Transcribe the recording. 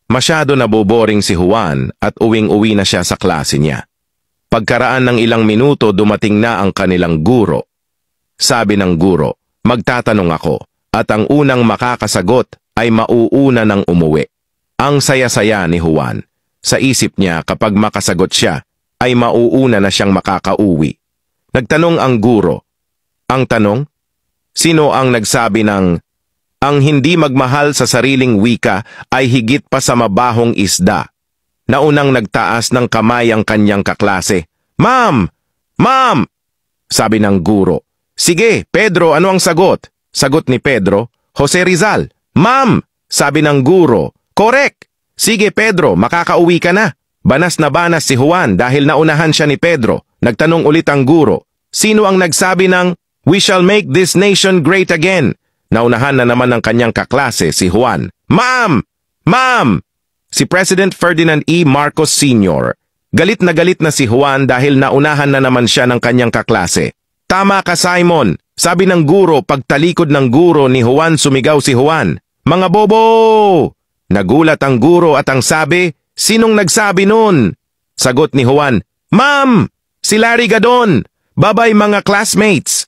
Masyado naboboring si Juan at uwing-uwi na siya sa klase niya. Pagkaraan ng ilang minuto dumating na ang kanilang guro. Sabi ng guro, magtatanong ako at ang unang makakasagot ay mauuna ng umuwi. Ang saya-saya ni Juan. Sa isip niya kapag makasagot siya ay mauuna na siyang makakauwi. Nagtanong ang guro. Ang tanong? Sino ang nagsabi ng ang hindi magmahal sa sariling wika ay higit pa sa mabahong isda? Naunang nagtaas ng kamay ang kanyang kaklase. Ma'am! Ma'am! Sabi ng guro. Sige, Pedro, ano ang sagot? Sagot ni Pedro, Jose Rizal. Ma'am! Sabi ng guro. Correct! Sige, Pedro, makakauwi ka na. Banas na banas si Juan dahil naunahan siya ni Pedro. Nagtanong ulit ang guro. Sino ang nagsabi ng we shall make this nation great again? Naunahan na naman ng kanyang kaklase si Juan. Ma'am! Ma'am! Si President Ferdinand E. Marcos Sr. Galit na si Juan dahil naunahan na naman siya ng kanyang kaklase. Tama ka, Simon! Sabi ng guro pagtalikod ng guro ni Juan sumigaw si Juan. Mga bobo! Nagulat ang guro at ang sabi, sinong nagsabi nun? Sagot ni Juan, Ma'am! Si Larry Gadon! Babay mga classmates!